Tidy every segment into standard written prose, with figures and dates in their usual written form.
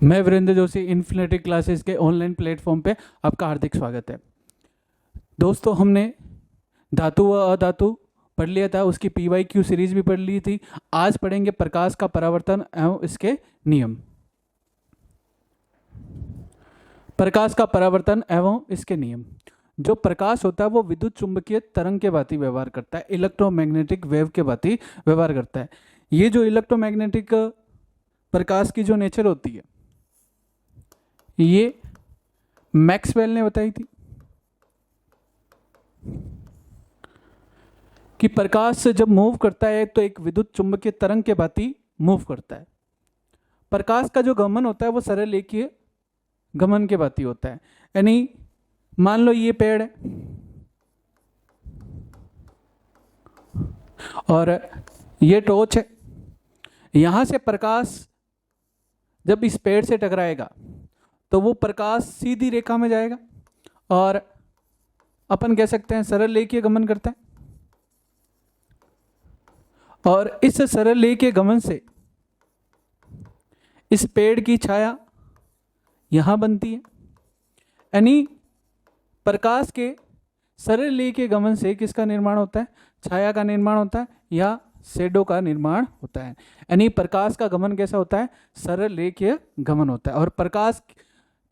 मैं Virendra Joshi infinity classes के online platform पे आपका हार्दिक स्वागत है। दोस्तों, हमने धातु व अधातु पढ़ लिया था, उसकी PYQ सीरीज भी पढ़ ली थी। आज पढ़ेंगे प्रकाश का परावर्तन एवं इसके नियम। प्रकाश का परावर्तन एवं इसके नियम। जो प्रकाश होता है वो विद्युत चुंबकीय तरंग के भांति व्यवहार करता है, इलेक्ट्रोमैग्नेटिक वेव के भांति व्यवहार करता है। ये जो इलेक्ट्रोमैग्नेटिक प्रकाश की जो नेचर होती है ये मैक्सवेल ने बताई थी कि प्रकाश से जब मूव करता है तो एक विद्युत चुंबकीय तरंग के भांति मूव करता है। प्रकाश का जो गमन होता है वो सरल रेखीय गमन के भांति होता है। यानी मान लो ये पेड़ है और ये टॉर्च है। यहां से प्रकाश जब इस पेड़ से टकराएगा तो वो प्रकाश सीधी रेखा में जाएगा और अपन कह सकते हैं सरल रेखीय गमन करता है। और इस सरल रेखीय गमन से इस पेड़ की छाया यहां बनती है। यानी प्रकाश के सरल रेखीय गमन से किसका निर्माण होता है? छाया का निर्माण होता है या शेडो का निर्माण होता है। यानी प्रकाश का गमन कैसा होता है? सरल रेखीय गमन होता है। और प्रकाश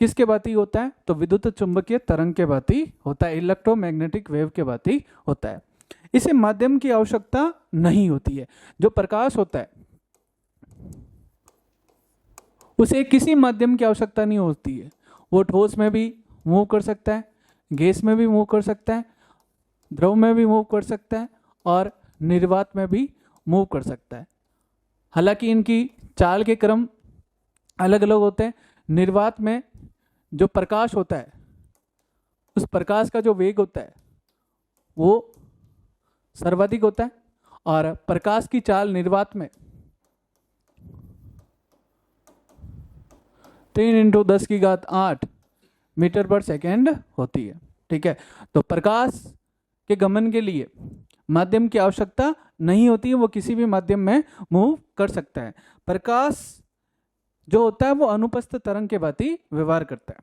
किसके भांति होता है? तो विद्युत चुंबकीय तरंग के भांति होता है, इलेक्ट्रोमैग्नेटिक वेव के भांति होता है। इसे माध्यम की आवश्यकता नहीं होती है। जो प्रकाश होता है उसे किसी माध्यम की आवश्यकता नहीं होती है। वो ठोस में भी मूव कर सकता है, गैस में भी मूव कर सकता है, द्रव में भी मूव कर सकता है और निर्वात में भी मूव कर सकता है। हालांकि इनकी चाल के क्रम अलग अलग होते हैं। निर्वात में जो प्रकाश होता है उस प्रकाश का जो वेग होता है वो सर्वाधिक होता है और प्रकाश की चाल निर्वात में 3 × 10⁸ मीटर पर सेकेंड होती है। ठीक है, तो प्रकाश के गमन के लिए माध्यम की आवश्यकता नहीं होती है, वो किसी भी माध्यम में मूव कर सकता है। प्रकाश जो होता है वो अनुपस्थ तरंग के भांति व्यवहार करता है।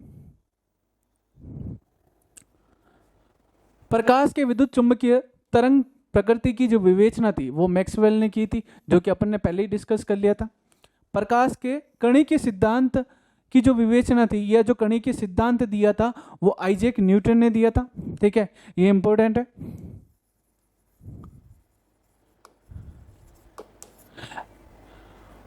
प्रकाश के विद्युत चुंबकीय तरंग प्रकृति की जो विवेचना थी वो मैक्सवेल ने की थी, जो कि अपन ने पहले ही डिस्कस कर लिया था। प्रकाश के कणिकीय सिद्धांत की जो विवेचना थी या जो कणिकीय सिद्धांत दिया था वो आइजैक न्यूटन ने दिया था। ठीक है, ये इंपॉर्टेंट है।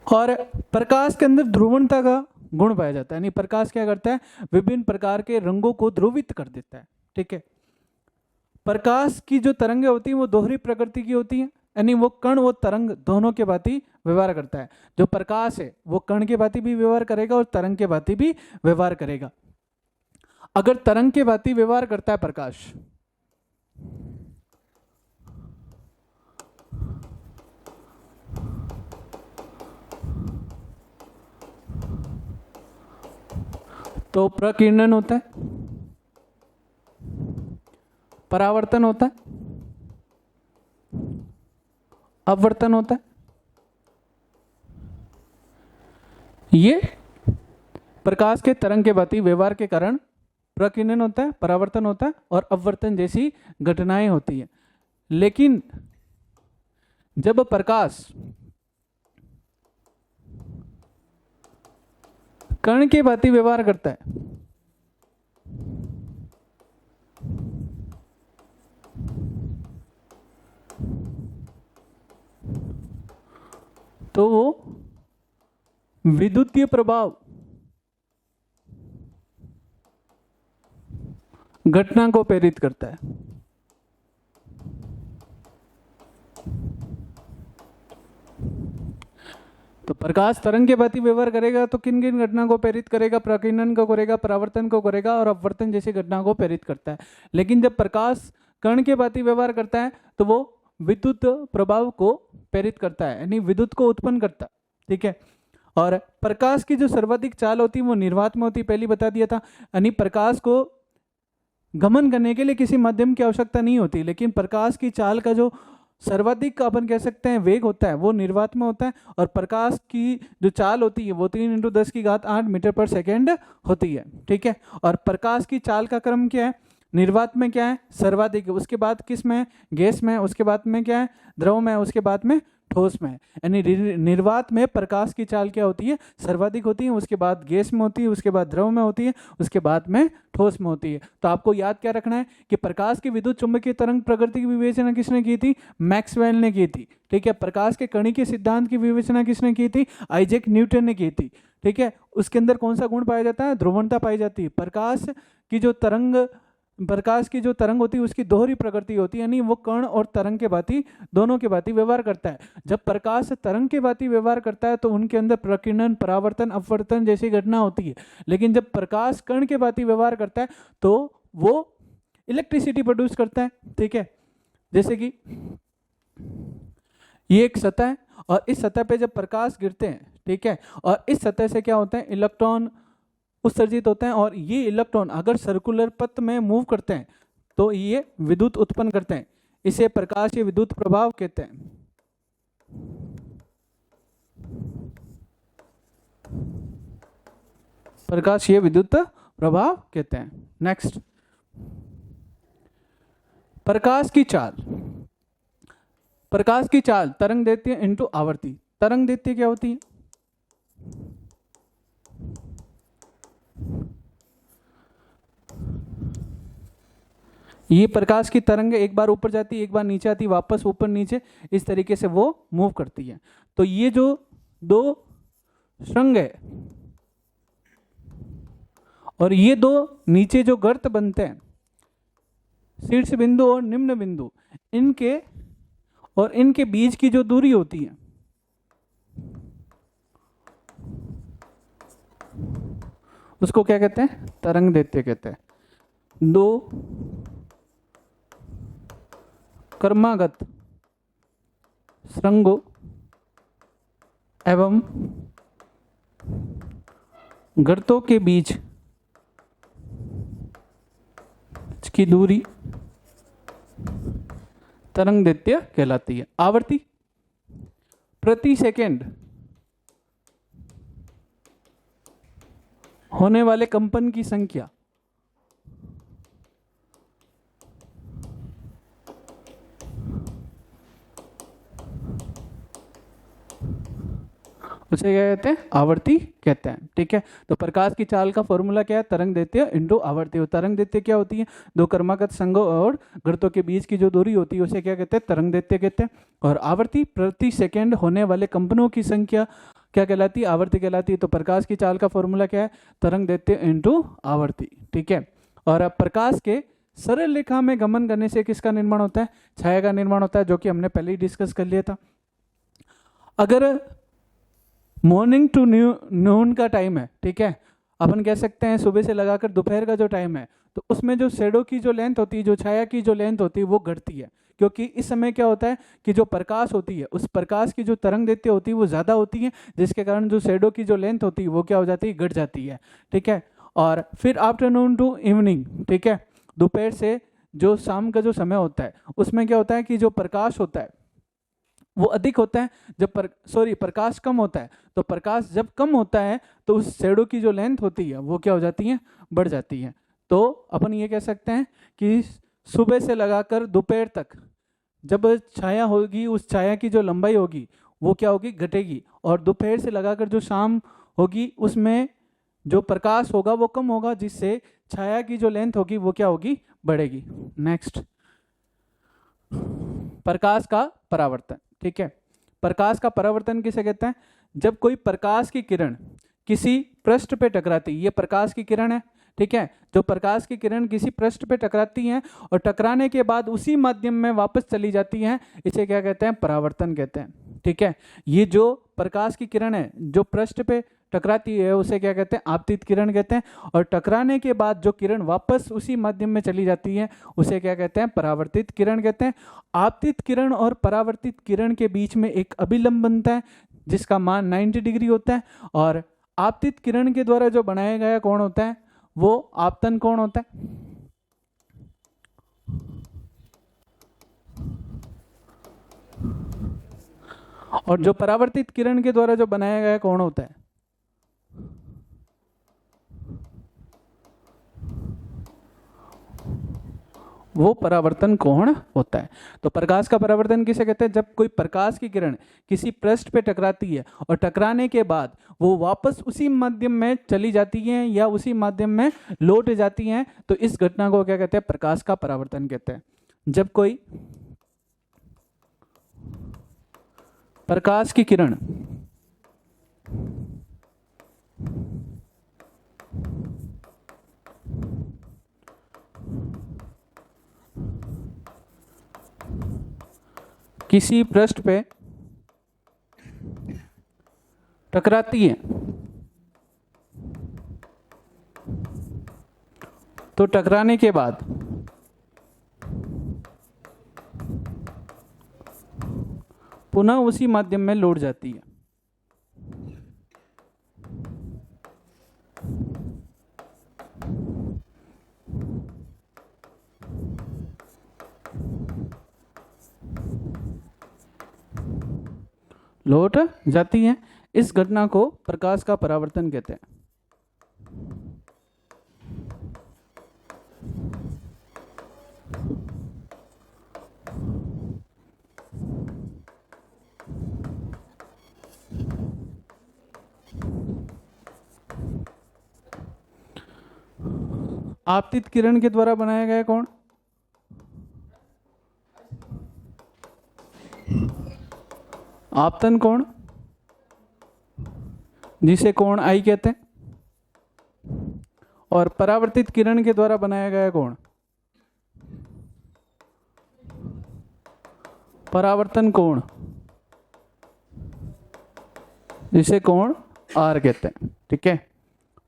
और प्रकाश के अंदर ध्रुवणता का गुण पाया जाता है। यानी प्रकाश क्या करता है? विभिन्न प्रकार के रंगों को ध्रुवित कर देता है। ठीक है, प्रकाश की जो तरंगें होती हैं वो दोहरी प्रकृति की होती हैं। यानी वो कण वो तरंग दोनों के भांति व्यवहार करता है। जो प्रकाश है वो कण के भांति भी व्यवहार करेगा और तरंग के भांति भी व्यवहार करेगा। अगर तरंग के भांति व्यवहार करता है प्रकाश तो प्रकीर्णन होता है, परावर्तन होता है, अपवर्तन होता है। ये प्रकाश के तरंग के भांति व्यवहार के कारण प्रकीर्णन होता है, परावर्तन होता है और अपवर्तन जैसी घटनाएं होती हैं। लेकिन जब प्रकाश कण के भांति व्यवहार करता है तो वो विद्युतीय प्रभाव घटना को प्रेरित करता है। तो प्रकाश तरंग के भांति व्यवहार करेगा तो किन किन घटना को प्रेरित करेगा? प्रकीर्णन को करेगा, परावर्तन को करेगा और अपवर्तन जैसी घटना को प्रेरित करता है। लेकिन जब प्रकाश कण के भांति व्यवहार करता है तो वो विद्युत प्रभाव को प्रेरित करता है, यानी विद्युत को उत्पन्न करता है। ठीक है, और प्रकाश की जो सर्वाधिक चाल होती है वो निर्वात में होती है, पहले बता दिया था। यानी प्रकाश को गमन करने के लिए किसी माध्यम की आवश्यकता नहीं होती, लेकिन प्रकाश की चाल का जो सर्वाधिक अपन कह सकते हैं वेग होता है वो निर्वात में होता है, और प्रकाश की जो चाल होती है वो 3 × 10⁸ मीटर पर सेकेंड होती है। ठीक है, और प्रकाश की चाल का क्रम क्या है? निर्वात में क्या है? सर्वाधिक। उसके बाद किस में? गैस में। उसके बाद में क्या है? द्रव में। उसके बाद में ठोस में। यानी निर्वात में प्रकाश की चाल क्या होती है? सर्वाधिक होती है। उसके बाद गैस में होती है, उसके बाद द्रव में होती है, उसके बाद में ठोस में होती है। तो आपको याद क्या रखना है कि प्रकाश की विद्युत चुंबकीय तरंग प्रकृति की विवेचना किसने की थी? मैक्सवेल ने की थी। ठीक है, प्रकाश के कणिकीय सिद्धांत की विवेचना किसने की थी? आइजैक न्यूटन ने की थी। ठीक है, उसके अंदर कौन सा गुण पाया जाता है? ध्रुवणता पाई जाती है। प्रकाश की जो तरंग होती है उसकी दोहरी प्रकृति होती है, यानी वो कण और तरंग के भांति दोनों के भांति व्यवहार करता है। जब प्रकाश तरंग के भांति व्यवहार करता है तो उनके अंदर प्रकीर्णन, परावर्तन, अपवर्तन जैसी घटना होती है। लेकिन जब प्रकाश कण के भांति व्यवहार करता है तो वो इलेक्ट्रिसिटी प्रोड्यूस करता है। ठीक है, जैसे कि ये एक सतह है और इस सतह पे जब प्रकाश गिरते हैं, ठीक है, और इस सतह से क्या होता है? इलेक्ट्रॉन उत्सर्जित होते हैं, और ये इलेक्ट्रॉन अगर सर्कुलर पथ में मूव करते हैं तो ये विद्युत उत्पन्न करते हैं। इसे प्रकाशीय विद्युत प्रभाव कहते हैं। प्रकाशीय विद्युत प्रभाव कहते हैं। नेक्स्ट, प्रकाश की चाल। प्रकाश की चाल तरंग दैर्ध्य इंटू आवर्ती। तरंग दैर्ध्य क्या होती है? ये प्रकाश की तरंग एक बार ऊपर जाती है, एक बार नीचे आती है, वापस ऊपर नीचे, इस तरीके से वो मूव करती है। तो ये जो दो श्रृंग है और ये दो नीचे जो गर्त बनते हैं, शीर्ष बिंदु और निम्न बिंदु, इनके बीच की जो दूरी होती है उसको क्या कहते हैं? तरंग दैर्ध्य कहते हैं। दो क्रमागत श्रृंगों एवं गर्तों के बीच की दूरी तरंग दैर्ध्य कहलाती है। आवर्ती प्रति सेकंड होने वाले कंपन की संख्या, उसे क्या कहते हैं? आवर्ती कहते हैं। ठीक है, तो प्रकाश की चाल का फॉर्मूला क्या है? तरंग दैर्ध्य इंटू आवर्ती। तरंग दैर्ध्य क्या होती है? दो क्रमागत संघों और गर्तों के बीच की जो दूरी होती है उसे क्या कहते हैं? तरंग दैर्ध्य कहते हैं। और आवर्ती प्रति सेकंड होने वाले कंपनों की संख्या क्या कहलाती है? आवर्ती कहलाती है। तो प्रकाश की चाल का फॉर्मूला क्या है? तरंग दैर्ध्य इंटू आवर्ती। ठीक है, और अब प्रकाश के सरल रेखा में गमन करने से किसका निर्माण होता है? छाया का निर्माण होता है, जो कि हमने पहले ही डिस्कस कर लिया था। अगर मॉर्निंग टू नून का टाइम है, ठीक है, अपन कह सकते हैं सुबह से लगाकर दोपहर का जो टाइम है, तो उसमें जो शेडो की जो लेंथ होती है, जो छाया की जो लेंथ होती है वो घटती है, क्योंकि इस समय क्या होता है कि जो प्रकाश होती है उस प्रकाश की जो तरंग दैर्ध्य होती है वो ज़्यादा होती है, जिसके कारण जो शेडो की जो लेंथ होती है वो क्या हो जाती है? घट जाती है। ठीक है, और फिर आफ्टरनून टू इवनिंग, ठीक है, दोपहर से जो शाम का जो समय होता है उसमें क्या होता है कि जो प्रकाश होता है वो अधिक होता है, जब प्रकाश कम होता है। तो प्रकाश जब कम होता है तो उस शेडो की जो लेंथ होती है वो क्या हो जाती है? बढ़ जाती है। तो अपन ये कह सकते हैं कि सुबह से लगाकर दोपहर तक जब छाया होगी उस छाया की जो लंबाई होगी वो क्या होगी? घटेगी। और दोपहर से लगाकर जो शाम होगी उसमें जो प्रकाश होगा वो कम होगा, जिससे छाया की जो लेंथ होगी वो क्या होगी? बढ़ेगी। नेक्स्ट, प्रकाश का परावर्तन। ठीक है, प्रकाश का परावर्तन किसे कहते हैं? जब कोई प्रकाश की किरण किसी पृष्ठ पे टकराती, ये प्रकाश की किरण है, ठीक है, जो प्रकाश की किरण किसी पृष्ठ पे टकराती हैं और टकराने के बाद उसी माध्यम में वापस चली जाती हैं, इसे क्या कहते हैं? परावर्तन कहते हैं। ठीक है, ये जो प्रकाश की किरण है जो पृष्ठ पे टकराती है उसे क्या कहते हैं? आपतित किरण कहते हैं, और टकराने के बाद जो किरण वापस उसी माध्यम में चली जाती है उसे क्या कहते हैं? परावर्तित किरण कहते हैं। आपतित किरण और परावर्तित किरण के बीच में एक अभिलंब बनता है जिसका मान 90 डिग्री होता है, और आपतित किरण के द्वारा जो बनाया गया कोण होता है वो आपतन कोण होता है। और जो परावर्तित किरण के द्वारा जो बनाया गया कोण होता है वो परावर्तन कोण होता है। तो प्रकाश का परावर्तन किसे कहते हैं? जब कोई प्रकाश की किरण किसी पृष्ठ पे टकराती है और टकराने के बाद वो वापस उसी माध्यम में चली जाती हैं या उसी माध्यम में लौट जाती हैं, तो इस घटना को क्या कहते हैं? प्रकाश का परावर्तन कहते हैं। जब कोई प्रकाश की किरण किसी पृष्ठ पे टकराती है तो टकराने के बाद पुनः उसी माध्यम में लौट जाती है। लौट जाती है। इस घटना को प्रकाश का परावर्तन कहते हैं। आपतित किरण के द्वारा बनाया गया कोण आपतन कोण, जिसे कोण आई कहते हैं, और परावर्तित किरण के द्वारा बनाया गया कोण परावर्तन कोण, जिसे कोण आर कहते हैं। ठीक है,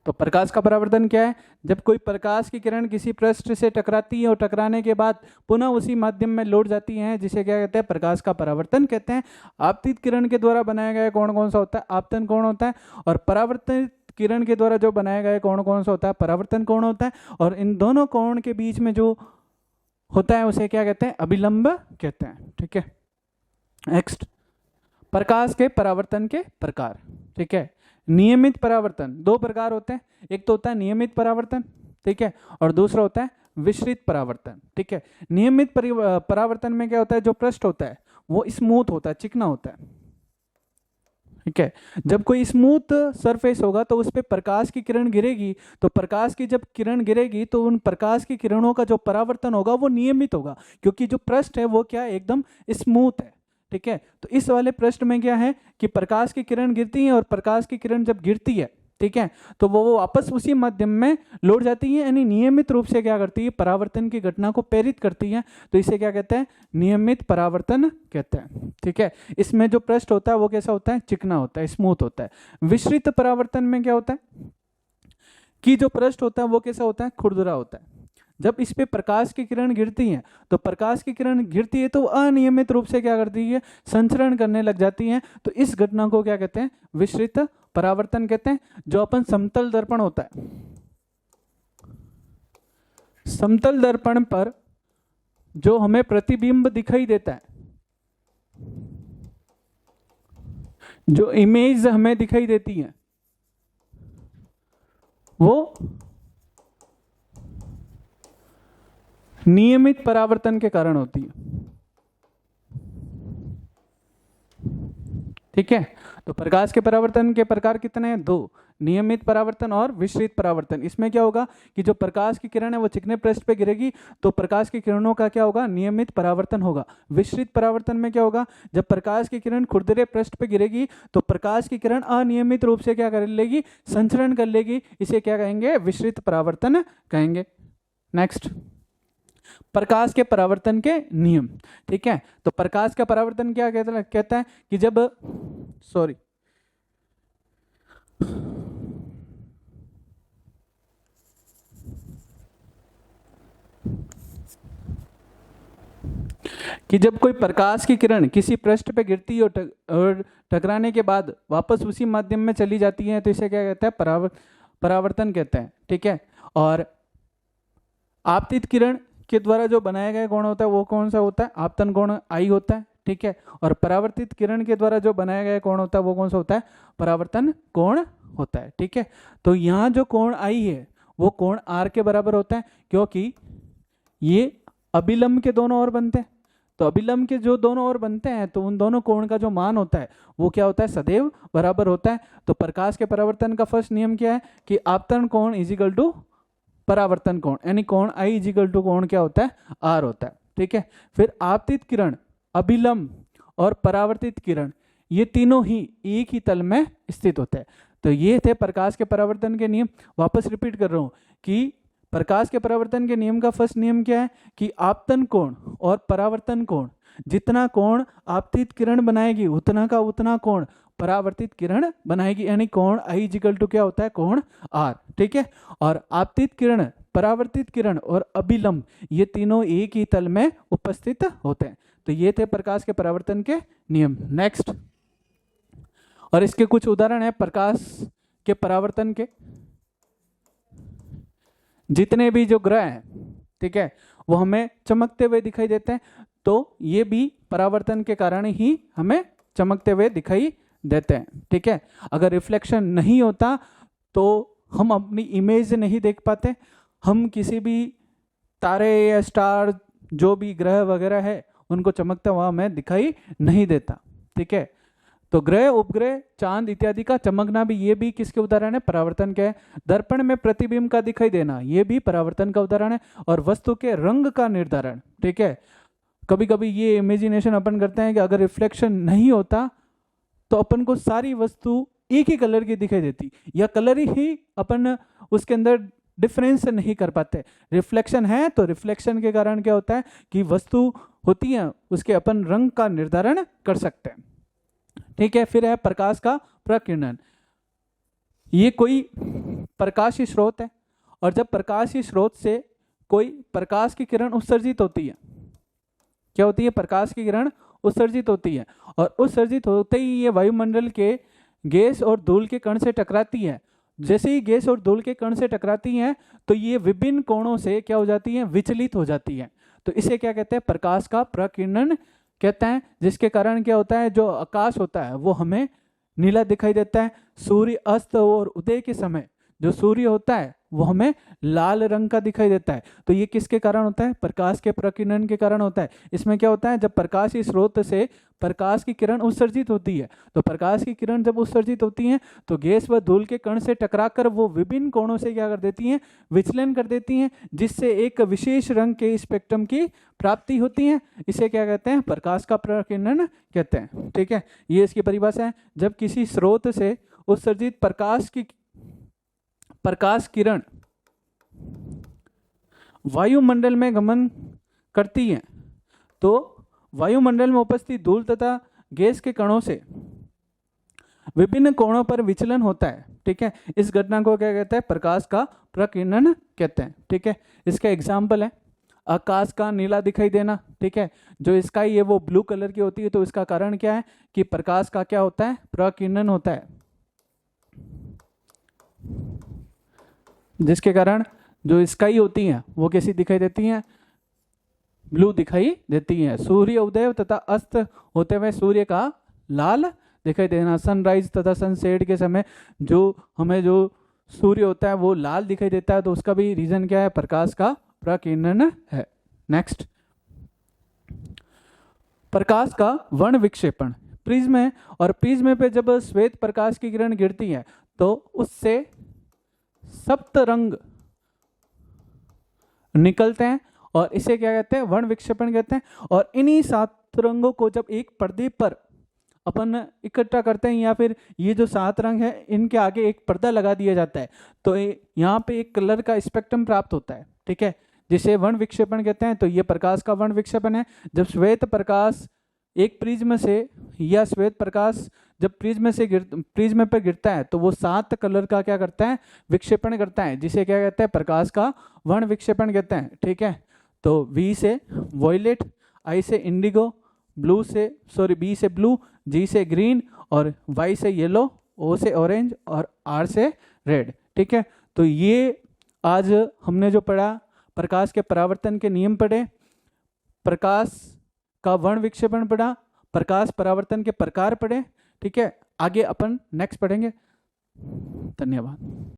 तो प्रकाश का परावर्तन क्या है? जब कोई प्रकाश की किरण किसी पृष्ठ से टकराती है और टकराने के बाद पुनः उसी माध्यम में लौट जाती हैं, जिसे क्या कहते हैं? प्रकाश का परावर्तन कहते हैं। आपतित किरण के द्वारा बनाया गया कोण कौन सा होता है? आपतन कोण होता है। और परावर्तित किरण के द्वारा जो बनाया गया कोण कौन सा होता है? परावर्तन कोण होता है। और इन दोनों कोण के बीच में जो होता है उसे क्या कहते हैं? अभिलंब कहते हैं। ठीक है, नेक्स्ट, प्रकाश के परावर्तन के प्रकार। ठीक है, नियमित परावर्तन दो प्रकार होते हैं। एक तो होता है नियमित परावर्तन, ठीक है, और दूसरा होता है विसरित परावर्तन। ठीक है, नियमित परावर्तन में क्या होता है? जो पृष्ठ होता है वो स्मूथ होता है, चिकना होता है। ठीक है, जब कोई स्मूथ सरफेस होगा तो उस पर प्रकाश की किरण गिरेगी, तो प्रकाश की जब किरण गिरेगी तो उन प्रकाश की किरणों का जो परावर्तन होगा वो नियमित होगा, क्योंकि जो पृष्ठ है वो क्या है? एकदम स्मूथ है। ठीक है, तो इस वाले पृष्ठ में क्या है कि प्रकाश की किरण गिरती है, और प्रकाश की किरण जब गिरती है, ठीक है, तो वो वापस उसी माध्यम में लौट जाती है, यानी नियमित रूप से क्या करती है? परावर्तन की घटना को प्रेरित करती है। तो इसे क्या कहते हैं? नियमित परावर्तन कहते हैं। ठीक है, इसमें जो पृष्ठ होता है वो कैसा होता है? चिकना होता है, स्मूथ होता है। विसरित परावर्तन में क्या होता है कि जो पृष्ठ होता है वो कैसा होता है? खुरदुरा होता है। जब इस पे प्रकाश की किरण गिरती है तो प्रकाश की किरण गिरती है तो अनियमित रूप से क्या करती है? संचरण करने लग जाती है। तो इस घटना को क्या कहते हैं? विसरित परावर्तन कहते हैं। जो अपन समतल दर्पण होता है, समतल दर्पण पर जो हमें प्रतिबिंब दिखाई देता है, जो इमेज हमें दिखाई देती है, वो नियमित परावर्तन के कारण होती है। ठीक है, तो प्रकाश के परावर्तन के प्रकार कितने हैं? दो, नियमित परावर्तन और विसरित परावर्तन। इसमें क्या होगा कि जो प्रकाश की किरण है वो चिकने पृष्ठ पे गिरेगी तो प्रकाश की किरणों का क्या होगा? नियमित परावर्तन होगा। विसरित परावर्तन में क्या होगा? जब प्रकाश की किरण खुरदरे पृष्ठ पे गिरेगी तो प्रकाश की किरण अनियमित रूप से क्या कर लेगी? संचरण कर लेगी। इसे क्या कहेंगे? विसरित परावर्तन कहेंगे। नेक्स्ट, प्रकाश के परावर्तन के नियम। ठीक है, तो प्रकाश का परावर्तन क्या कहता है कि जब जब कोई प्रकाश की किरण किसी पृष्ठ पे गिरती है और टकराने के बाद वापस उसी माध्यम में चली जाती है तो इसे क्या कहता है? परावर्तन कहते हैं। ठीक है, और आपतित किरण के द्वारा जो बनाया गया कोण होता है वो कौन सा होता है? आपतन कोण आई होता है। ठीक है। और परावर्तित किरण के द्वारा जो बनाया गया कोण होता है वो कौन सा होता है, परावर्तन कोण होता है, ठीक है। तो यहाँ जो कोण आई है वो कोण आर के बराबर होता है, क्योंकि ये अभिलंब के दोनों ओर बनते हैं। तो अभिलंब के जो दोनों ओर बनते हैं तो उन दोनों कोण का जो मान होता है वो क्या होता है, सदैव बराबर होता है। तो प्रकाश के परावर्तन का फर्स्ट नियम क्या है कि आपतन कोण इजिकल टू परावर्तन कोण, यानी कोण आई इजिकल टू कोण क्या होता है, आर होता है, ठीक है। फिर आपतित किरण, अभिलंब और परावर्तित किरण ये तीनों ही एक ही तल में स्थित होते हैं। तो ये थे प्रकाश के परावर्तन के नियम। वापस रिपीट कर रहा हूं कि प्रकाश के परावर्तन के नियम का फर्स्ट नियम क्या है कि आपतन कोण और परावर्तन कोण, जितना कोण आपतित किरण बनाएगी उतना का उतना कोण परावर्तित किरण बनाएगी, यानी कोण आई इक्वल टू क्या होता है, कोण आर, ठीक है। और आपतित किरण, परावर्तित किरण और अभिलंब ये तीनों एक ही तल में उपस्थित होते हैं। तो ये थे प्रकाश के परावर्तन के नियम। नेक्स्ट, और इसके कुछ उदाहरण है प्रकाश के परावर्तन के। जितने भी जो ग्रह हैं, ठीक है, वो हमें चमकते हुए दिखाई देते हैं, तो ये भी परावर्तन के कारण ही हमें चमकते हुए दिखाई देते हैं, ठीक है। अगर रिफ्लेक्शन नहीं होता तो हम अपनी इमेज नहीं देख पाते, हम किसी भी तारे या स्टार जो भी ग्रह वगैरह है उनको चमकता हुआ हमें दिखाई नहीं देता, ठीक है। तो ग्रह, उपग्रह, चांद इत्यादि का चमकना भी, ये भी किसके उदाहरण है, परावर्तन के है। दर्पण में प्रतिबिंब का दिखाई देना ये भी परावर्तन का उदाहरण है। और वस्तु के रंग का निर्धारण, ठीक है। कभी कभी ये इमेजिनेशन अपन करते हैं कि अगर रिफ्लेक्शन नहीं होता तो अपन को सारी वस्तु एक ही कलर की दिखाई देती, या कलर ही अपन उसके अंदर डिफरेंस नहीं कर पाते। रिफ्लेक्शन है तो रिफ्लेक्शन के कारण क्या होता है कि वस्तु होती है उसके अपन रंग का निर्धारण कर सकते हैं, ठीक है। फिर है प्रकाश का प्रकीर्णन। ये कोई प्रकाशीय स्रोत है, और जब प्रकाशीय स्रोत से कोई प्रकाश की किरण उत्सर्जित होती है, क्या होती है, प्रकाश की किरण उत्सर्जित होती है, और उत्सर्जित होते ही ये वायुमंडल के गैस और धूल के कण से टकराती है। जैसे ही गैस और धूल के कण से टकराती हैं तो ये विभिन्न कोणों से क्या हो जाती हैं, विचलित हो जाती हैं। तो इसे क्या कहते हैं, प्रकाश का प्रकीर्णन कहते हैं। जिसके कारण क्या होता है, जो आकाश होता है वो हमें नीला दिखाई देता है। सूर्य अस्त और उदय के समय जो सूर्य होता है वो हमें लाल रंग का दिखाई देता है। तो ये किसके कारण होता है, प्रकाश के प्रकीर्णन के कारण होता है। इसमें क्या होता है, जब प्रकाश इस स्रोत से प्रकाश की किरण उत्सर्जित होती है, तो प्रकाश की किरण जब उत्सर्जित होती हैं तो गैस व धूल के कण से टकराकर वो विभिन्न कोणों से क्या कर देती हैं, विचलन कर देती हैं, जिससे एक विशेष रंग के स्पेक्ट्रम की प्राप्ति होती है। इसे क्या कहते हैं, प्रकाश का प्रकीर्णन कहते हैं, ठीक है। ये इसकी परिभाषा है। जब किसी स्रोत से उत्सर्जित प्रकाश किरण वायुमंडल में गमन करती है तो वायुमंडल में उपस्थित धूल तथा गैस के कणों से विभिन्न कोणों पर विचलन होता है, ठीक है। इस घटना को क्या कहते हैं, प्रकाश का प्रकीर्णन कहते हैं, ठीक है। इसका एग्जाम्पल है आकाश का नीला दिखाई देना, ठीक है। जो स्काई है वो ब्लू कलर की होती है, तो इसका कारण क्या है कि प्रकाश का क्या होता है, प्रकीर्णन होता है, जिसके कारण जो स्काई होती हैं वो कैसी दिखाई देती हैं, ब्लू दिखाई देती हैं। सूर्य उदय तथा अस्त होते हुए सूर्य का लाल दिखाई देना, सनराइज तथा सनसेट के समय जो हमें जो सूर्य होता है वो लाल दिखाई देता है, तो उसका भी रीजन क्या है, प्रकाश का प्रकीर्णन है। नेक्स्ट, प्रकाश का वर्ण विक्षेपण। प्रिज्म है और प्रिज्म पे जब श्वेत प्रकाश की किरण गिरती है तो उससे सप्त रंग निकलते हैं और इसे क्या कहते हैं, वर्ण विक्षेपण कहते हैं। और इन्हीं 7 रंगों को जब एक पर्दे पर अपन इकट्ठा करते हैं, या फिर ये जो 7 रंग है इनके आगे एक पर्दा लगा दिया जाता है, तो यहाँ पे एक कलर का स्पेक्ट्रम प्राप्त होता है, ठीक है, जिसे वर्ण विक्षेपण कहते हैं। तो ये प्रकाश का वर्ण विक्षेपण है। जब श्वेत प्रकाश एक प्रिज्म से, या श्वेत प्रकाश जब प्रिज्म पे गिरता है तो वो 7 कलर का क्या करता है, विक्षेपण करता है, जिसे क्या कहते हैं, प्रकाश का वर्ण विक्षेपण कहते हैं, ठीक है। तो V से वॉयलेट, I से इंडिगो, B से ब्लू, G से ग्रीन, और Y से येलो, O से ऑरेंज, और R से रेड, ठीक है। तो ये आज हमने जो पढ़ा, प्रकाश के परावर्तन के नियम पढ़े, प्रकाश का वर्ण विक्षेपण पढ़ा, प्रकाश परावर्तन के प्रकार पढ़े। ठीक है, आगे अपन नेक्स्ट पढ़ेंगे। धन्यवाद।